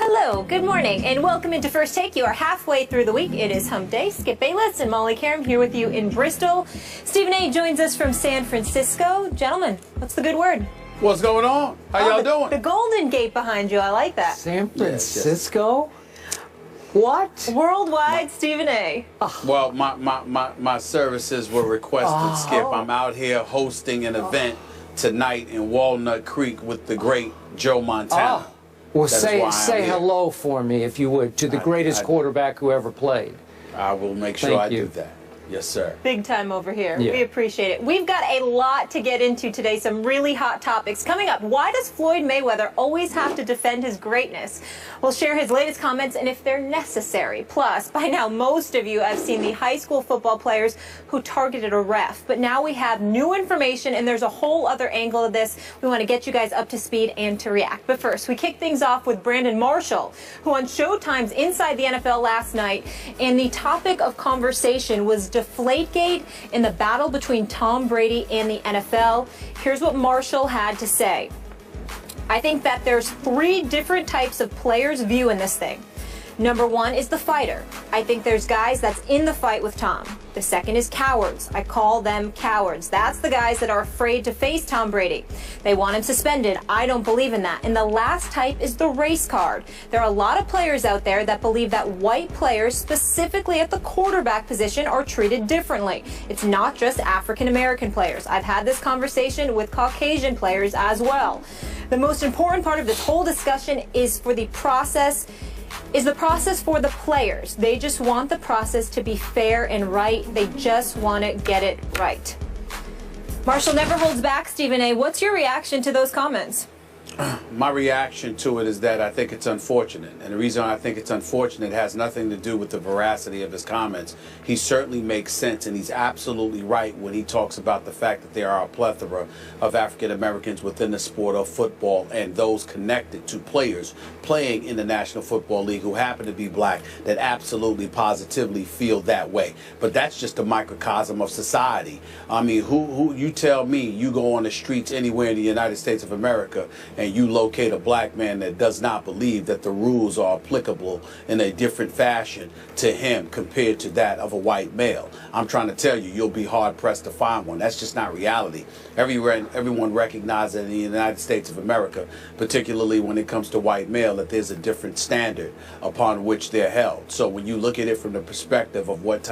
Hello, good morning, and welcome into First Take. You are halfway through the week. It is Hump Day. Skip Bayless and Molly Karam here with you in Bristol. Stephen A. joins us from San Francisco. Gentlemen, what's the good word? What's going on? How y'all doing? The Golden Gate behind you. I like that. San Francisco? What? Worldwide, Stephen A. Well, my services were requested, Skip. I'm out here hosting an event tonight in Walnut Creek with the great Joe Montana. Well, say hello for me, if you would, to the greatest quarterback who ever played. I will make sure I do that. Yes, sir. Big time over here. Yeah. We appreciate it. We've got a lot to get into today, some really hot topics. Coming up, why does Floyd Mayweather always have to defend his greatness? We'll share his latest comments and if they're necessary. Plus, by now, most of you have seen the high school football players who targeted a ref. But now we have new information, and there's a whole other angle of this. We want to get you guys up to speed and to react. But first, we kick things off with Brandon Marshall, who on Showtime's Inside the NFL last night, and the topic of conversation was Deflategate in the battle between Tom Brady and the NFL. Here's what Marshall had to say. I think that there's three different types of players' view in this thing. Number one is the fighter. I think there's guys that's in the fight with Tom. The second is cowards. I call them cowards. That's the guys that are afraid to face Tom Brady. They want him suspended. I don't believe in that. And the last type is the race card. There are a lot of players out there that believe that white players, specifically at the quarterback position, are treated differently. It's not just African American players. I've had this conversation with Caucasian players as well. The most important part of this whole discussion is for the process for the players. They just want the process to be fair and right. They just want to get it right. Marshall never holds back. Stephen A., what's your reaction to those comments? My reaction to it is that I think it's unfortunate. And the reason I think it's unfortunate has nothing to do with the veracity of his comments. He certainly makes sense, and he's absolutely right when he talks about the fact that there are a plethora of African Americans within the sport of football and those connected to players playing in the National Football League who happen to be black that absolutely positively feel that way. But that's just a microcosm of society. I mean, who you tell me you go on the streets anywhere in the United States of America and you locate a black man that does not believe that the rules are applicable in a different fashion to him compared to that of a white male. I'm trying to tell you, you'll be hard-pressed to find one. That's just not reality. Everyone recognizes in the United States of America, particularly when it comes to white male, that there's a different standard upon which they're held. So when you look at it from the perspective of what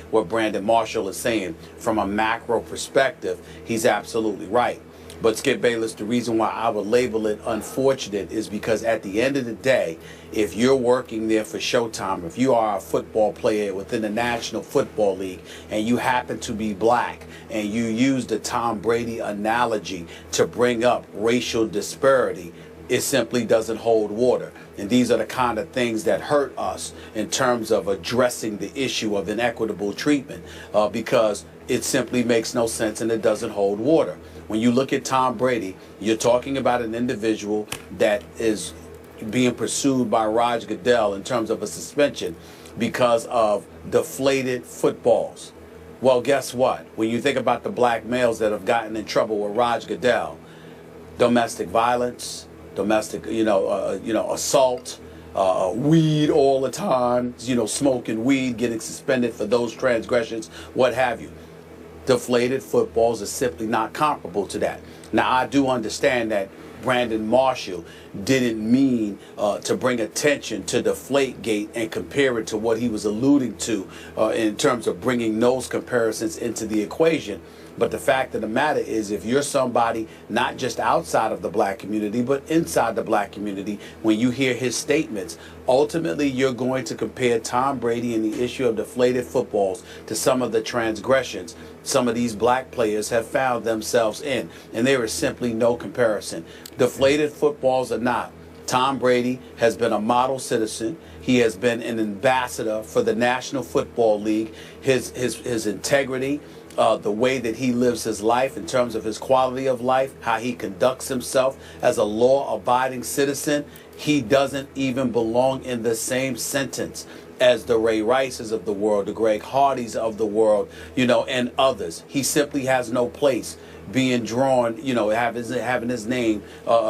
what Brandon Marshall is saying from a macro perspective, he's absolutely right. But Skip Bayless, the reason why I would label it unfortunate is because at the end of the day, if you're working there for Showtime, if you are a football player within the National Football League and you happen to be black and you use the Tom Brady analogy to bring up racial disparity, it simply doesn't hold water. And these are the kind of things that hurt us in terms of addressing the issue of inequitable treatment because it simply makes no sense and it doesn't hold water. When you look at Tom Brady, you're talking about an individual that is being pursued by Roger Goodell in terms of a suspension because of deflated footballs. Well, guess what? When you think about the black males that have gotten in trouble with Roger Goodell, domestic violence, domestic, assault, weed all the time, smoking weed, getting suspended for those transgressions, what have you. Deflated footballs are simply not comparable to that. Now, I do understand that Brandon Marshall didn't mean to bring attention to Deflategate and compare it to what he was alluding to in terms of bringing those comparisons into the equation. But the fact of the matter is, if you're somebody not just outside of the black community, but inside the black community, when you hear his statements, ultimately you're going to compare Tom Brady and the issue of deflated footballs to some of the transgressions some of these black players have found themselves in. And there is simply no comparison. Deflated footballs or not, Tom Brady has been a model citizen. He has been an ambassador for the National Football League. His integrity, the way that he lives his life in terms of his quality of life, how he conducts himself as a law-abiding citizen, he doesn't even belong in the same sentence as the Ray Rices of the world, the Greg Hardys of the world, and others. He simply has no place being drawn, having his name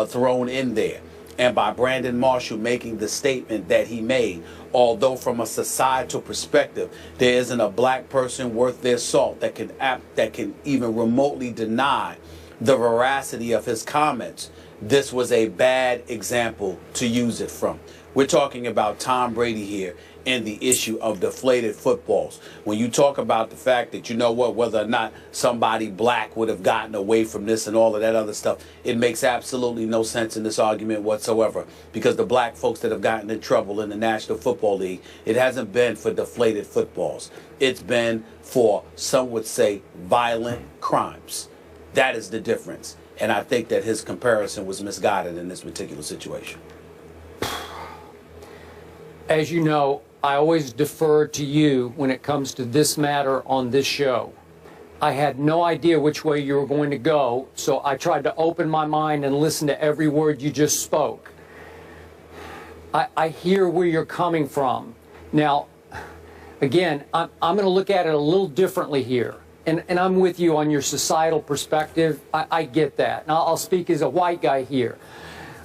thrown in there. And by Brandon Marshall making the statement that he made, although from a societal perspective, there isn't a black person worth their salt that can even remotely deny the veracity of his comments, this was a bad example to use it from. We're talking about Tom Brady here and the issue of deflated footballs. When you talk about the fact that, you know what, whether or not somebody black would have gotten away from this and all of that other stuff, it makes absolutely no sense in this argument whatsoever, because the black folks that have gotten in trouble in the National Football League, it hasn't been for deflated footballs. It's been for, some would say, violent crimes. That is the difference. And I think that his comparison was misguided in this particular situation. As you know, I always defer to you when it comes to this matter on this show. I had no idea which way you were going to go, so I tried to open my mind and listen to every word you just spoke. I hear where you're coming from. Now, again, I'm going to look at it a little differently here. And I'm with you on your societal perspective. I get that. And I'll speak as a white guy here.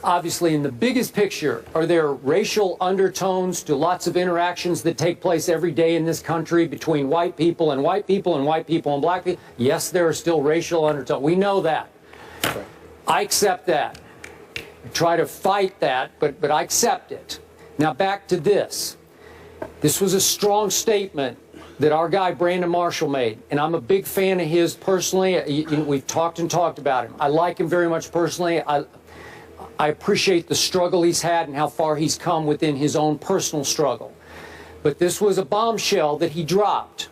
Obviously, in the biggest picture, are there racial undertones to lots of interactions that take place every day in this country between white people and white people and white people and black people? Yes, there are still racial undertones. We know that. Okay. I accept that. I try to fight that, but I accept it. Now back to this. This was a strong statement that our guy Brandon Marshall made, and I'm a big fan of his personally. We've talked about him. I like him very much personally. I appreciate the struggle he's had and how far he's come within his own personal struggle. But this was a bombshell that he dropped.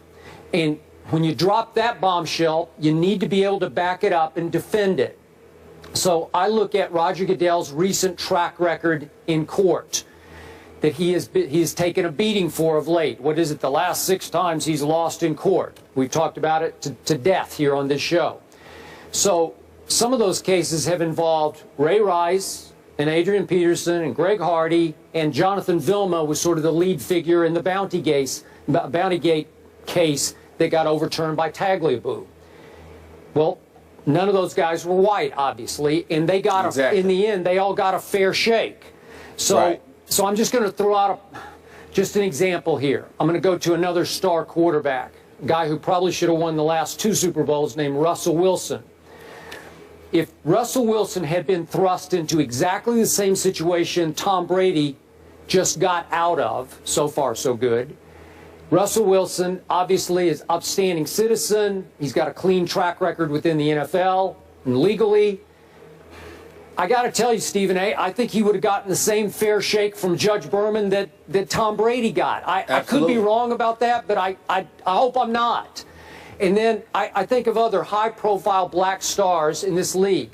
And when you drop that bombshell, you need to be able to back it up and defend it. So I look at Roger Goodell's recent track record in court that he has taken a beating for of late. What is it, the last 6 times he's lost in court? We've talked about it to death here on this show. So some of those cases have involved Ray Rice and Adrian Peterson and Greg Hardy, and Jonathan Vilma was sort of the lead figure in the Bountygate case that got overturned by Tagliabue. Well, none of those guys were white, obviously, and they got in the end, they all got a fair shake. So, so I'm just going to throw out just an example here. I'm going to go to another star quarterback, a guy who probably should have won the last 2 Super Bowls, named Russell Wilson. If Russell Wilson had been thrust into exactly the same situation Tom Brady just got out of, so far so good, Russell Wilson obviously is an upstanding citizen. He's got a clean track record within the NFL and legally. I got to tell you, Stephen A., I think he would have gotten the same fair shake from Judge Berman that Tom Brady got. I could be wrong about that, but I hope I'm not. And then I think of other high-profile black stars in this league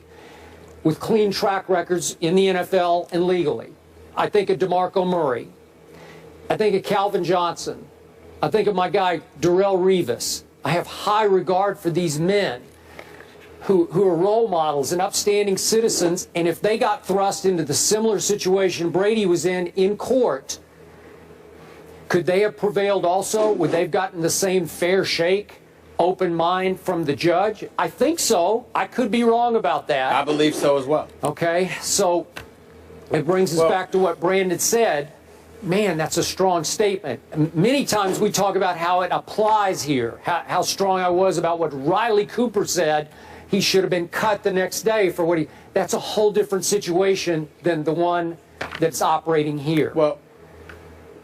with clean track records in the NFL and legally. I think of DeMarco Murray. I think of Calvin Johnson. I think of my guy, Darrelle Revis. I have high regard for these men who are role models and upstanding citizens, and if they got thrust into the similar situation Brady was in court, could they have prevailed also? Would they have gotten the same fair shake? Open mind from the judge? I think so. I could be wrong about that. I believe so as well. Okay, so it brings us back to what Brandon said. Man, that's a strong statement. Many times we talk about how it applies here, how strong I was about what Riley Cooper said. He should have been cut the next day for what he... That's a whole different situation than the one that's operating here. Well,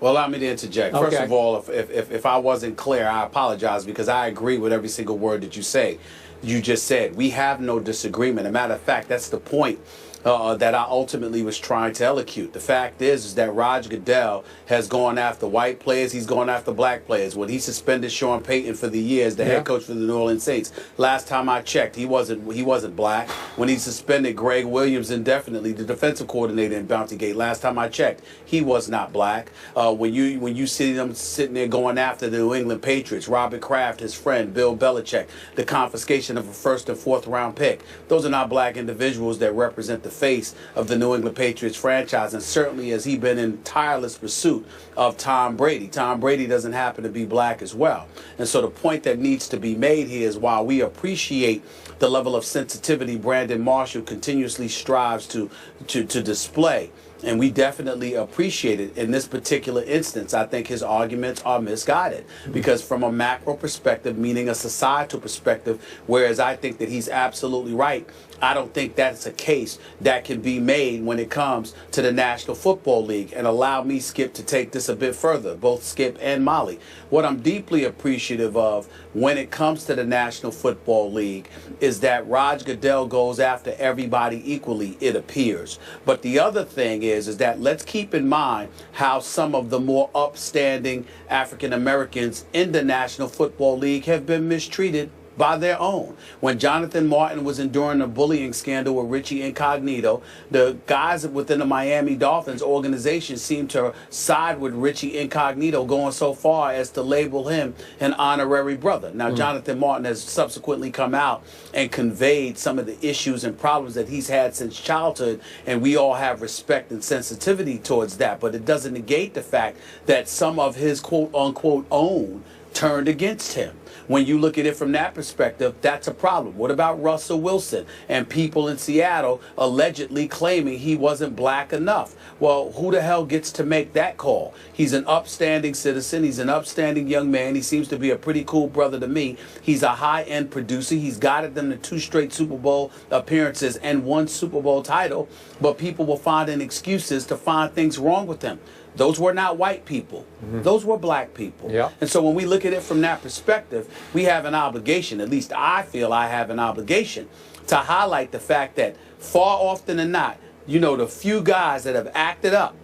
allow me to interject. First of all, if I wasn't clear, I apologize, because I agree with every single word that you just said. We have no disagreement. As a matter of fact, that's the point that I ultimately was trying to elocute. The fact is that Roger Goodell has gone after white players. He's gone after black players. When he suspended Sean Payton for the year as the head coach for the New Orleans Saints, last time I checked, he wasn't black. When he suspended Greg Williams indefinitely, the defensive coordinator in Bountygate, last time I checked, he was not black. When you see them sitting there going after the New England Patriots, Robert Kraft, his friend, Bill Belichick, the confiscation of a 1st and 4th round pick, those are not black individuals that represent the the face of the New England Patriots franchise, and certainly has he been in tireless pursuit of Tom Brady. Tom Brady doesn't happen to be black as well. And so the point that needs to be made here is, while we appreciate the level of sensitivity Brandon Marshall continuously strives to display, and we definitely appreciate it, in this particular instance, I think his arguments are misguided. Because from a macro perspective, meaning a societal perspective, whereas I think that he's absolutely right, I don't think that's a case that can be made when it comes to the National Football League. And allow me, Skip, to take this a bit further, both Skip and Molly. What I'm deeply appreciative of when it comes to the National Football League is that Roger Goodell goes after everybody equally, it appears. But the other thing is that let's keep in mind how some of the more upstanding African Americans in the National Football League have been mistreated by their own. When Jonathan Martin was enduring a bullying scandal with Richie Incognito, the guys within the Miami Dolphins organization seemed to side with Richie Incognito, going so far as to label him an honorary brother. Now, Jonathan Martin has subsequently come out and conveyed some of the issues and problems that he's had since childhood, and we all have respect and sensitivity towards that. But it doesn't negate the fact that some of his quote-unquote own turned against him. When you look at it from that perspective, that's a problem. What about Russell Wilson and people in Seattle allegedly claiming he wasn't black enough? Well, who the hell gets to make that call? He's an upstanding citizen. He's an upstanding young man. He seems to be a pretty cool brother to me. He's a high-end producer. He's guided them to 2 straight Super Bowl appearances and 1 Super Bowl title. But people will find excuses to find things wrong with him. Those were not white people. Those were black people. Yeah. And so when we look at it from that perspective, we have an obligation, at least I feel I have an obligation, to highlight the fact that far often than not, you know, the few guys that have acted up,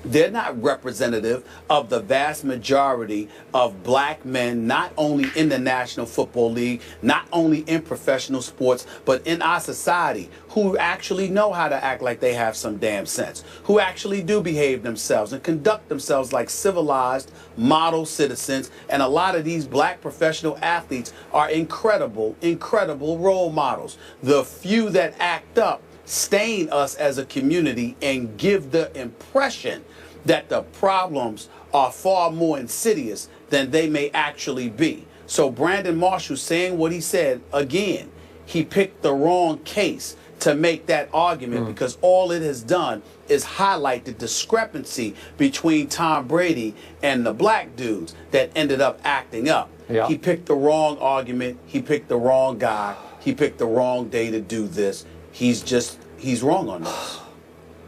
they're not representative of the vast majority of black men, not only in the National Football League, not only in professional sports, but in our society, who actually know how to act like they have some damn sense, who actually do behave themselves and conduct themselves like civilized, model citizens. And a lot of these black professional athletes are incredible, incredible role models. The few that act up stain us as a community and give the impression that the problems are far more insidious than they may actually be. So Brandon Marshall saying what he said, again, he picked the wrong case to make that argument, because all it has done is highlight the discrepancy between Tom Brady and the black dudes that ended up acting up. Yeah. He picked the wrong argument. He picked the wrong guy. He picked the wrong day to do this. He's wrong on this.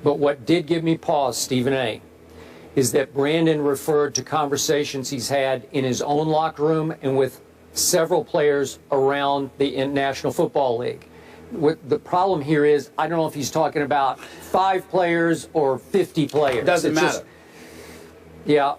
But what did give me pause, Stephen A., is that Brandon referred to conversations he's had in his own locker room and with several players around the National Football League. What the problem here is, I don't know if he's talking about 5 players or 50 players. Doesn't matter. Yeah.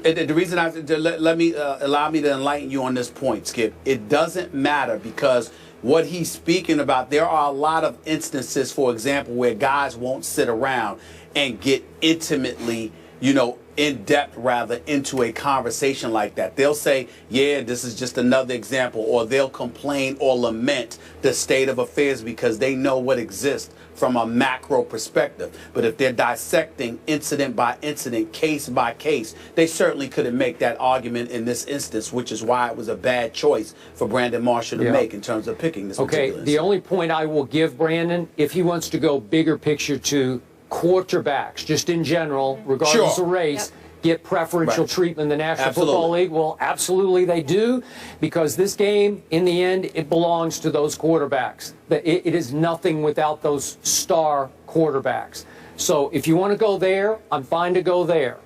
The reason allow me to enlighten you on this point, Skip. It doesn't matter, because what he's speaking about, there are a lot of instances, for example, where guys won't sit around and get intimately, you know, in depth rather, into a conversation like that. They'll say, yeah, this is just another example, or they'll complain or lament the state of affairs because they know what exists from a macro perspective. But if they're dissecting incident by incident, case by case, they certainly couldn't make that argument in this instance, which is why it was a bad choice for Brandon Marshall to make in terms of picking this particular instance. The only point I will give Brandon, if he wants to go bigger picture to quarterbacks, just in general, regardless of race, get preferential treatment in the National Football League. Well, absolutely they do, because this game, in the end, it belongs to those quarterbacks. It is nothing without those star quarterbacks. So if you want to go there, I'm fine to go there.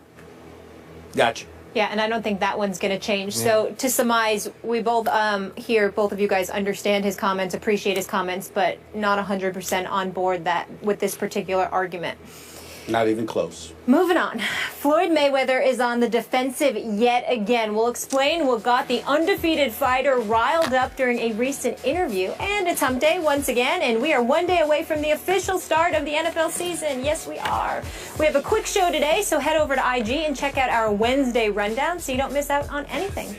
Gotcha. Yeah, and I don't think that one's going to change. So to surmise, we both here, both of you guys understand his comments, appreciate his comments, but not 100% on board with this particular argument. Not even close. Moving on. Floyd Mayweather is on the defensive yet again. We'll explain what got the undefeated fighter riled up during a recent interview. And it's hump day once again, and we are one day away from the official start of the NFL season. Yes, we are. We have a quick show today, so head over to IG and check out our Wednesday rundown so you don't miss out on anything.